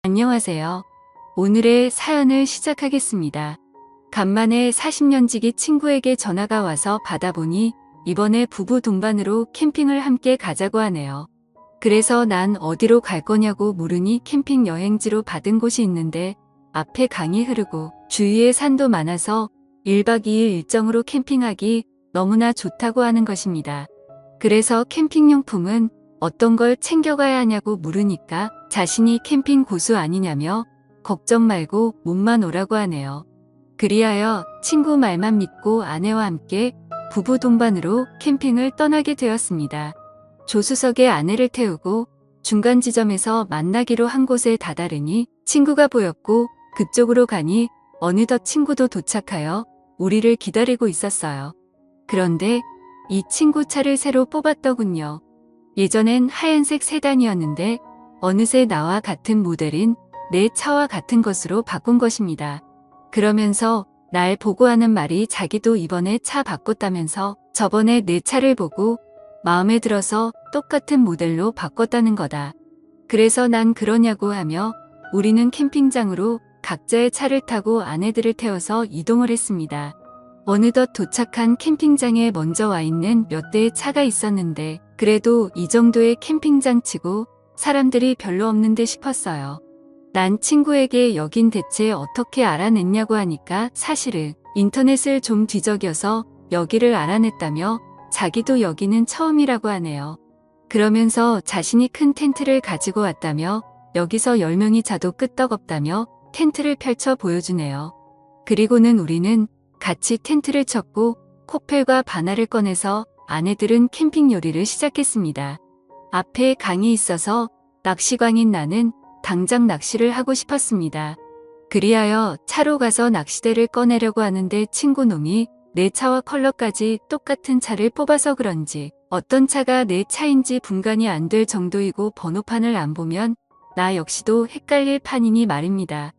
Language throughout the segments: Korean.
안녕하세요. 오늘의 사연을 시작하겠습니다. 간만에 40년지기 친구에게 전화가 와서 받아보니 이번에 부부 동반으로 캠핑을 함께 가자고 하네요. 그래서 난 어디로 갈 거냐고 물으니 캠핑 여행지로 받은 곳이 있는데 앞에 강이 흐르고 주위에 산도 많아서 1박 2일 일정으로 캠핑하기 너무나 좋다고 하는 것입니다. 그래서 캠핑용품은 어떤 걸 챙겨가야 하냐고 물으니까 자신이 캠핑 고수 아니냐며 걱정 말고 몸만 오라고 하네요. 그리하여 친구 말만 믿고 아내와 함께 부부 동반으로 캠핑을 떠나게 되었습니다. 조수석에 아내를 태우고 중간 지점에서 만나기로 한 곳에 다다르니 친구가 보였고 그쪽으로 가니 어느덧 친구도 도착하여 우리를 기다리고 있었어요. 그런데 이 친구 차를 새로 뽑았더군요. 예전엔 하얀색 세단이었는데 어느새 나와 같은 모델인 내 차와 같은 것으로 바꾼 것입니다. 그러면서 날 보고 하는 말이 자기도 이번에 차 바꿨다면서 저번에 내 차를 보고 마음에 들어서 똑같은 모델로 바꿨다는 거다. 그래서 난 그러냐고 하며 우리는 캠핑장으로 각자의 차를 타고 아내들을 태워서 이동을 했습니다. 어느덧 도착한 캠핑장에 먼저 와 있는 몇 대의 차가 있었는데 그래도 이 정도의 캠핑장 치고 사람들이 별로 없는데 싶었어요. 난 친구에게 여긴 대체 어떻게 알아냈냐고 하니까 사실은 인터넷을 좀 뒤적여서 여기를 알아냈다며 자기도 여기는 처음이라고 하네요. 그러면서 자신이 큰 텐트를 가지고 왔다며 여기서 10명이 자도 끄떡없다며 텐트를 펼쳐 보여주네요. 그리고는 우리는 같이 텐트를 쳤고 코펠과 바나를 꺼내서 아내들은 캠핑 요리를 시작했습니다. 앞에 강이 있어서 낚시광인 나는 당장 낚시를 하고 싶었습니다. 그리하여 차로 가서 낚시대를 꺼내려고 하는데 친구놈이 내 차와 컬러까지 똑같은 차를 뽑아서 그런지 어떤 차가 내 차인지 분간이 안 될 정도이고 번호판을 안 보면 나 역시도 헷갈릴 판이니 말입니다.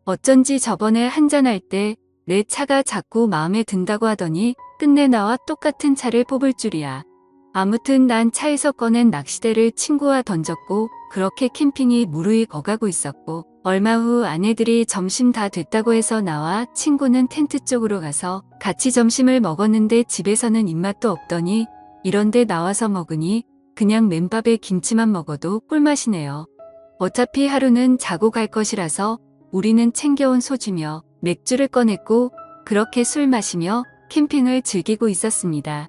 어쩐지 저번에 한잔할 때 내 차가 자꾸 마음에 든다고 하더니 끝내 나와 똑같은 차를 뽑을 줄이야. 아무튼 난 차에서 꺼낸 낚시대를 친구와 던졌고 그렇게 캠핑이 무르익 어가고 있었고 얼마 후 아내들이 점심 다 됐다고 해서 나와 친구는 텐트 쪽으로 가서 같이 점심을 먹었는데 집에서는 입맛도 없더니 이런데 나와서 먹으니 그냥 맨밥에 김치만 먹어도 꿀맛이네요. 어차피 하루는 자고 갈 것이라서 우리는 챙겨온 소주며 맥주를 꺼냈고 그렇게 술 마시며 캠핑을 즐기고 있었습니다.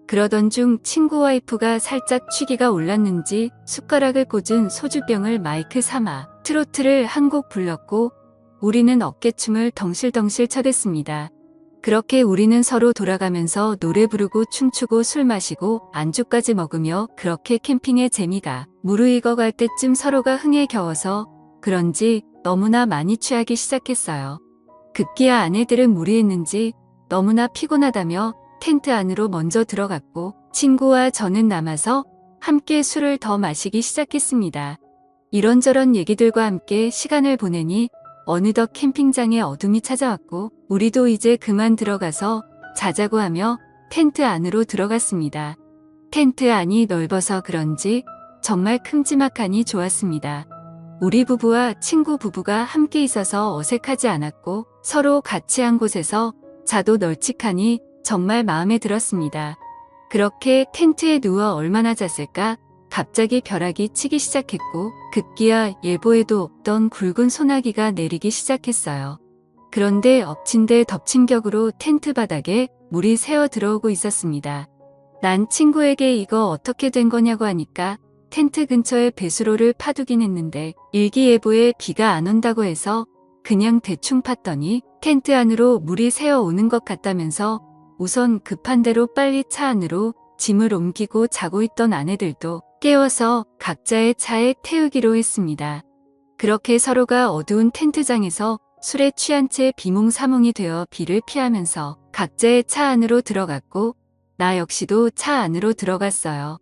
그러던 중 친구 와이프가 살짝 취기가 올랐는지 숟가락을 꽂은 소주병을 마이크 삼아 트로트를 한 곡 불렀고 우리는 어깨춤을 덩실덩실 쳐댔습니다. 그렇게 우리는 서로 돌아가면서 노래 부르고 춤추고 술 마시고 안주까지 먹으며 그렇게 캠핑의 재미가 무르익어갈 때쯤 서로가 흥에 겨워서 그런지 너무나 많이 취하기 시작했어요. 급기야 아내들은 무리했는지 너무나 피곤하다며 텐트 안으로 먼저 들어갔고 친구와 저는 남아서 함께 술을 더 마시기 시작했습니다. 이런저런 얘기들과 함께 시간을 보내니 어느덧 캠핑장에 어둠이 찾아왔고 우리도 이제 그만 들어가서 자자고 하며 텐트 안으로 들어갔습니다. 텐트 안이 넓어서 그런지 정말 큼지막하니 좋았습니다. 우리 부부와 친구 부부가 함께 있어서 어색하지 않았고 서로 같이 한 곳에서 자도 널찍하니 정말 마음에 들었습니다. 그렇게 텐트에 누워 얼마나 잤을까? 갑자기 벼락이 치기 시작했고 급기야 예보에도 없던 굵은 소나기가 내리기 시작했어요. 그런데 엎친 데 덮친 격으로 텐트 바닥에 물이 새어 들어오고 있었습니다. 난 친구에게 이거 어떻게 된 거냐고 하니까 텐트 근처에 배수로를 파두긴 했는데 일기예보에 비가 안 온다고 해서 그냥 대충 팠더니 텐트 안으로 물이 새어 오는 것 같다면서 우선 급한 대로 빨리 차 안으로 짐을 옮기고 자고 있던 아내들도 깨워서 각자의 차에 태우기로 했습니다. 그렇게 서로가 어두운 텐트장에서 술에 취한 채 비몽사몽이 되어 비를 피하면서 각자의 차 안으로 들어갔고 나 역시도 차 안으로 들어갔어요.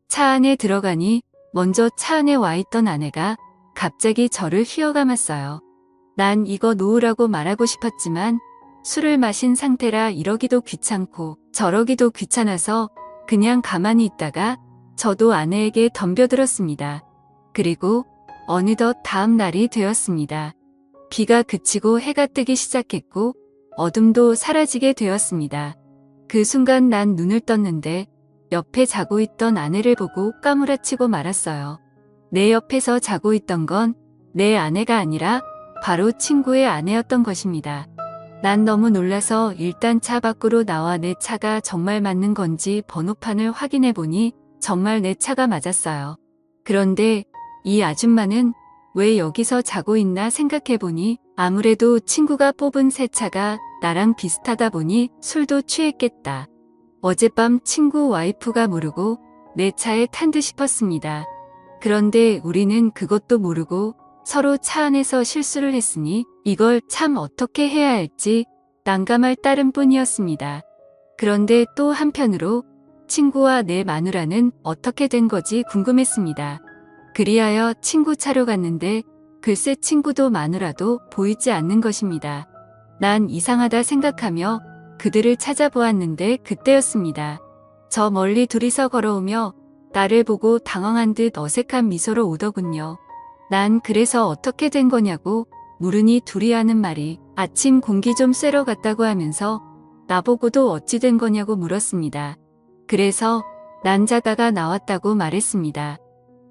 차 안에 들어가니 먼저 차 안에 와 있던 아내가 갑자기 저를 휘어감았어요. 난 이거 놓으라고 말하고 싶었지만 술을 마신 상태라 이러기도 귀찮고 저러기도 귀찮아서 그냥 가만히 있다가 저도 아내에게 덤벼들었습니다. 그리고 어느덧 다음 날이 되었습니다. 비가 그치고 해가 뜨기 시작했고 어둠도 사라지게 되었습니다. 그 순간 난 눈을 떴는데 옆에 자고 있던 아내를 보고 까무라치고 말았어요. 내 옆에서 자고 있던 건 내 아내가 아니라 바로 친구의 아내였던 것입니다. 난 너무 놀라서 일단 차 밖으로 나와 내 차가 정말 맞는 건지 번호판을 확인해 보니 정말 내 차가 맞았어요. 그런데 이 아줌마는 왜 여기서 자고 있나 생각해 보니 아무래도 친구가 뽑은 새 차가 나랑 비슷하다 보니 술도 취했겠다. 어젯밤 친구 와이프가 모르고 내 차에 탄 듯 싶었습니다. 그런데 우리는 그것도 모르고 서로 차 안에서 실수를 했으니 이걸 참 어떻게 해야 할지 난감할 따름뿐이었습니다. 그런데 또 한편으로 친구와 내 마누라는 어떻게 된 거지 궁금했습니다. 그리하여 친구 차로 갔는데 글쎄 친구도 마누라도 보이지 않는 것입니다. 난 이상하다 생각하며 그들을 찾아보았는데 그때였습니다. 저 멀리 둘이서 걸어오며 나를 보고 당황한 듯 어색한 미소로 오더군요. 난 그래서 어떻게 된 거냐고 물으니 둘이 하는 말이 아침 공기 좀 쐬러 갔다고 하면서 나보고도 어찌 된 거냐고 물었습니다. 그래서 난자다가 나왔다고 말했습니다.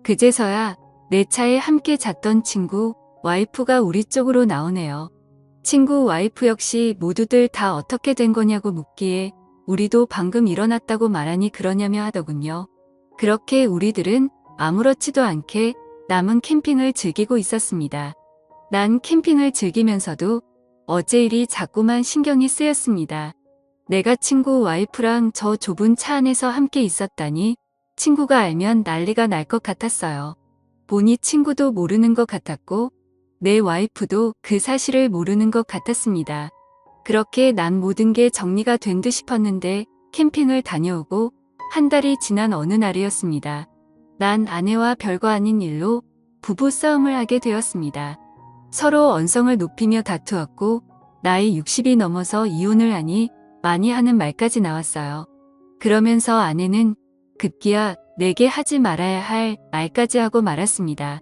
그제서야 내 차에 함께 잤던 친구 와이프가 우리 쪽으로 나오네요. 친구 와이프 역시 모두들 다 어떻게 된 거냐고 묻기에 우리도 방금 일어났다고 말하니 그러냐며 하더군요. 그렇게 우리들은 아무렇지도 않게 남은 캠핑을 즐기고 있었습니다. 난 캠핑을 즐기면서도 어제 일이 자꾸만 신경이 쓰였습니다. 내가 친구 와이프랑 저 좁은 차 안에서 함께 있었다니 친구가 알면 난리가 날 것 같았어요. 보니 친구도 모르는 것 같았고 내 와이프도 그 사실을 모르는 것 같았습니다. 그렇게 난 모든 게 정리가 된 듯 싶었는데 캠핑을 다녀오고 한 달이 지난 어느 날이었습니다. 난 아내와 별거 아닌 일로 부부 싸움을 하게 되었습니다. 서로 언성을 높이며 다투었고 나이 60이 넘어서 이혼을 하니 많이 하는 말까지 나왔어요. 그러면서 아내는 급기야 내게 하지 말아야 할 말까지 하고 말았습니다.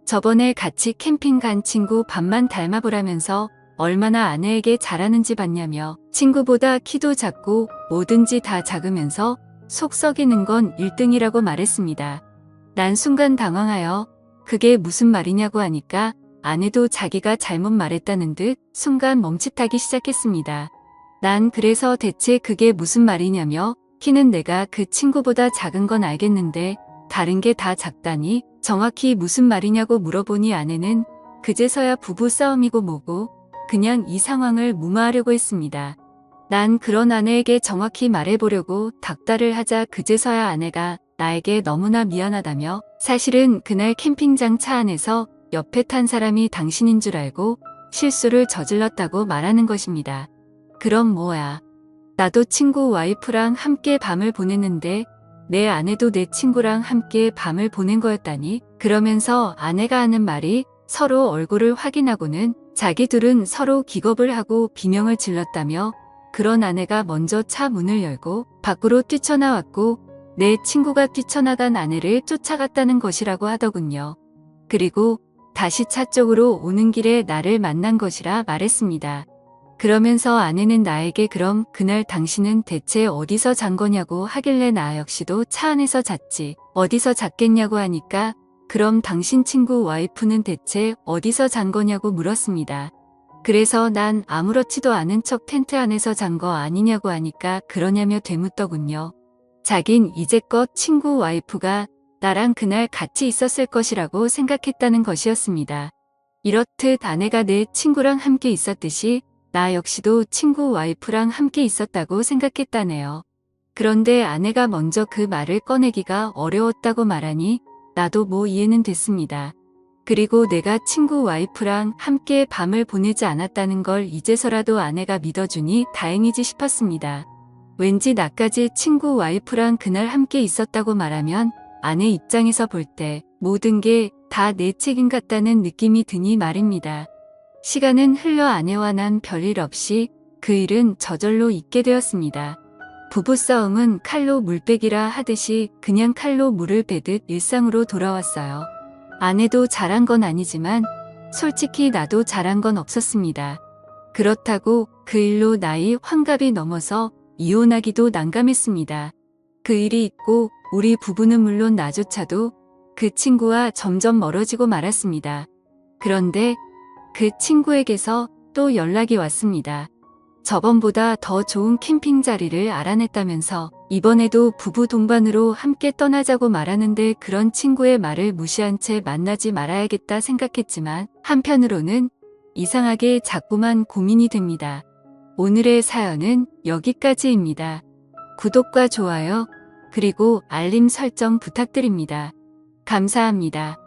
저번에 같이 캠핑 간 친구 반만 닮아보라면서 얼마나 아내에게 잘하는지 봤냐며 친구보다 키도 작고 뭐든지 다 작으면서 속 썩이는 건 1등이라고 말했습니다. 난 순간 당황하여 그게 무슨 말이냐고 하니까 아내도 자기가 잘못 말했다는 듯 순간 멈칫하기 시작했습니다. 난 그래서 대체 그게 무슨 말이냐며 키는 내가 그 친구보다 작은 건 알겠는데 다른 게 다 작다니 정확히 무슨 말이냐고 물어보니 아내는 그제서야 부부 싸움이고 뭐고 그냥 이 상황을 무마하려고 했습니다. 난 그런 아내에게 정확히 말해보려고 닥달을 하자 그제서야 아내가 나에게 너무나 미안하다며 사실은 그날 캠핑장 차 안에서 옆에 탄 사람이 당신인 줄 알고 실수를 저질렀다고 말하는 것입니다. 그럼 뭐야. 나도 친구 와이프랑 함께 밤을 보냈는데 내 아내도 내 친구랑 함께 밤을 보낸 거였다니. 그러면서 아내가 하는 말이 서로 얼굴을 확인하고는 자기 둘은 서로 기겁을 하고 비명을 질렀다며 그런 아내가 먼저 차 문을 열고 밖으로 뛰쳐나왔고 내 친구가 뛰쳐나간 아내를 쫓아갔다는 것이라고 하더군요. 그리고 다시 차 쪽으로 오는 길에 나를 만난 것이라 말했습니다. 그러면서 아내는 나에게 그럼 그날 당신은 대체 어디서 잔 거냐고 하길래 나 역시도 차 안에서 잤지. 어디서 잤겠냐고 하니까 그럼 당신 친구 와이프는 대체 어디서 잔 거냐고 물었습니다. 그래서 난 아무렇지도 않은 척 텐트 안에서 잔 거 아니냐고 하니까 그러냐며 되묻더군요. 자긴 이제껏 친구 와이프가 나랑 그날 같이 있었을 것이라고 생각했다는 것이었습니다. 이렇듯 아내가 내 친구랑 함께 있었듯이 나 역시도 친구 와이프랑 함께 있었다고 생각했다네요. 그런데 아내가 먼저 그 말을 꺼내기가 어려웠다고 말하니 나도 뭐 이해는 됐습니다. 그리고 내가 친구 와이프랑 함께 밤을 보내지 않았다는 걸 이제서라도 아내가 믿어주니 다행이지 싶었습니다. 왠지 나까지 친구 와이프랑 그날 함께 있었다고 말하면 아내 입장에서 볼 때 모든 게 다 내 책임 같다는 느낌이 드니 말입니다. 시간은 흘러 아내와 난 별일 없이 그 일은 저절로 잊게 되었습니다. 부부싸움은 칼로 물 빼기라 하듯이 그냥 칼로 물을 빼듯 일상으로 돌아왔어요. 아내도 잘한 건 아니지만 솔직히 나도 잘한 건 없었습니다. 그렇다고 그 일로 나이 환갑이 넘어서 이혼하기도 난감했습니다. 그 일이 있고 우리 부부는 물론 나조차도 그 친구와 점점 멀어지고 말았습니다. 그런데 그 친구에게서 또 연락이 왔습니다. 저번보다 더 좋은 캠핑 자리를 알아냈다면서 이번에도 부부 동반으로 함께 떠나자고 말하는데 그런 친구의 말을 무시한 채 만나지 말아야겠다 생각했지만 한편으로는 이상하게 자꾸만 고민이 됩니다. 오늘의 사연은 여기까지입니다. 구독과 좋아요, 그리고 알림 설정 부탁드립니다. 감사합니다.